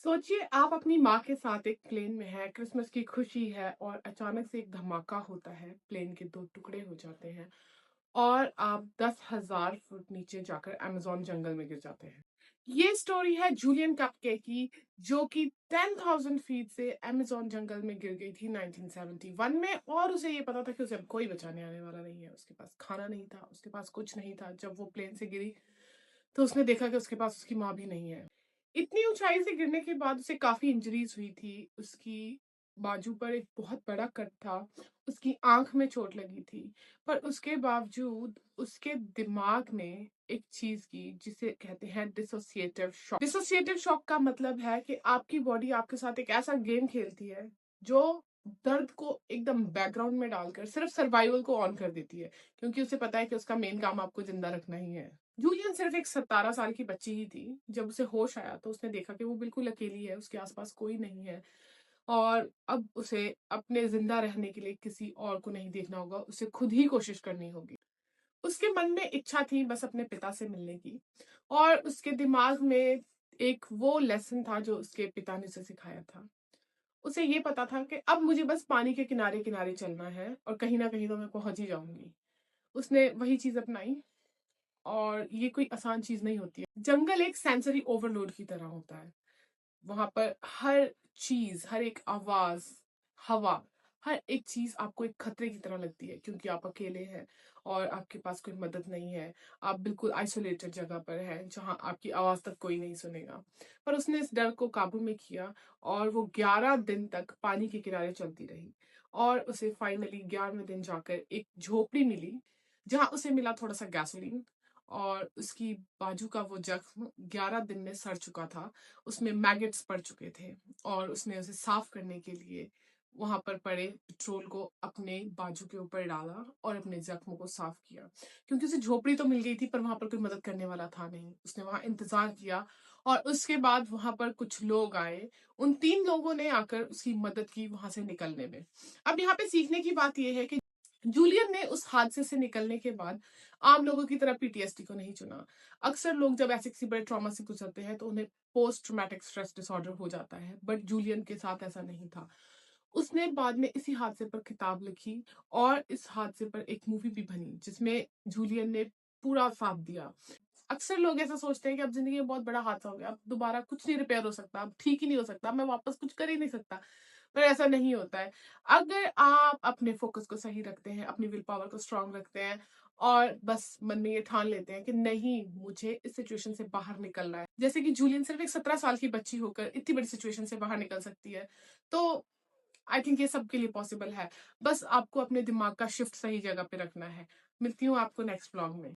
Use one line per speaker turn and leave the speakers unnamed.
सोचिए आप अपनी माँ के साथ एक प्लेन में हैं, क्रिसमस की खुशी है और अचानक से एक धमाका होता है, प्लेन के 2 टुकड़े हो जाते हैं और आप 10,000 फुट नीचे जाकर अमेज़न जंगल में गिर जाते हैं। ये स्टोरी है जूलियन कपके की, जो कि 10,000 फीट से अमेज़न जंगल में गिर गई थी 1971 में और उसे ये पता था कि उसे अब कोई बचाने आने वाला नहीं है। उसके पास खाना नहीं था, उसके पास कुछ नहीं था। जब वो प्लेन से गिरी, तो उसने देखा कि उसके पास उसकी माँ भी नहीं है। इतनी ऊँचाई से गिरने के बाद उसे काफ़ी इंजरीज़ हुई थी। उसकी बाजू पर एक बहुत बड़ा कट था, उसकी आँख में चोट लगी थी, पर उसके बावजूद उसके दिमाग ने एक चीज़ की जिसे कहते हैं डिसोसिएटिव शॉक। डिसोसिएटिव शॉक का मतलब है कि आपकी बॉडी आपके साथ एक ऐसा गेम खेलती है, जो दर्द को एकदम बैकग्राउंड में डालकर सिर्फ़ सर्वाइवल को ऑन कर देती है, क्योंकि उसे पता है कि उसका मेन काम आपको ज़िंदा रखना ही है। जूलियन सिर्फ एक 17 साल की बच्ची ही थी। जब उसे होश आया तो उसने देखा कि वो बिल्कुल अकेली है, उसके आस-पास कोई नहीं है और अब उसे अपने ज़िंदा रहने के लिए किसी और को नहीं देखना होगा, उसे खुद ही कोशिश करनी होगी। उसके मन में इच्छा थी बस अपने पिता से मिलने की और उसके दिमाग में एक वो लेसन था जो उसके पिता ने उसे सिखाया था। उसे ये पता था कि अब मुझे बस पानी के किनारे-किनारे चलना है और कहीं न कहीं तो मैं पहुँच ही जाऊँगी। उसने वही चीज़ अपनाई और ये कोई आसान चीज़ नहीं होती है। जंगल एक सेंसरी ओवरलोड की तरह होता है। वहाँ पर हर चीज़, हर एक आवाज़, हवा, हर एक चीज़ आपको एक खतरे की तरह लगती है क्योंकि आप अकेले हैं और आपके पास कोई मदद नहीं है। आप बिल्कुल आइसोलेटेड जगह पर हैं, जहाँ आपकी आवाज़ तक कोई नहीं सुनेगा। पर उसने इस डर को काबू में किया और वो 11 दिन तक पानी के किनारे चलती रही और उसे फाइनली 11वें दिन जाकर एक झोपड़ी मिली, जहाँ उसे मिला थोड़ा-सा गैसोलीन और उसकी बाजू का वो जख्म 11 दिन में सड़ चुका था। उसमें मैगेट्स पड़ चुके थे और उसने उसे साफ करने के लिए वहां पर पड़े पेट्रोल को अपने बाजू के ऊपर डाला और अपने जख्म को साफ किया, क्योंकि उसे झोपड़ी तो मिल गई थी पर वहां पर कोई मदद करने वाला था नहीं। उसने वहां इंतजार किया और उसके बाद वहां पर कुछ लोग आए। उन 3 लोगों ने आकर उसकी मदद की वहां से निकलने में। अब यहाँ पे सीखने की बात यह है कि जूलियन ने उस हादसे से निकलने के बाद आम लोगों की तरह पीटीएसडी को नहीं चुना। अक्सर लोग जब ऐसे किसी बड़े ट्रॉमा से गुजरते हैं तो उन्हें पोस्ट ट्रॉमेटिक स्ट्रेस डिसऑर्डर हो जाता है, बट जूलियन के साथ ऐसा नहीं था। उसने बाद में इसी हादसे पर किताब लिखी और इस हादसे पर एक मूवी भी बनी जिसमें जूलियन ने पूरा साथ दिया। अक्सर लोग ऐसा सोचते हैं कि अब जिंदगी में बहुत बड़ा हादसा हो गया, अब दोबारा कुछ नहीं रिपेयर हो सकता, अब ठीक ही नहीं हो सकता, मैं वापस कुछ कर ही नहीं सकता। पर ऐसा नहीं होता है। अगर आप अपने फोकस को सही रखते हैं, अपनी विल पावर को स्ट्रांग रखते हैं और बस मन में ये ठान लेते हैं कि नहीं, मुझे इस सिचुएशन से बाहर निकलना है। जैसे कि जूलियन सिर्फ एक 17 साल की बच्ची होकर इतनी बड़ी सिचुएशन से बाहर निकल सकती है। तो आई थिंक ये सबके लिए पॉसिबल है। बस आपको अपने दिमाग का शिफ्ट सही जगह पे रखना है। मिलती हूँ आपको नेक्स्ट व्लॉग में।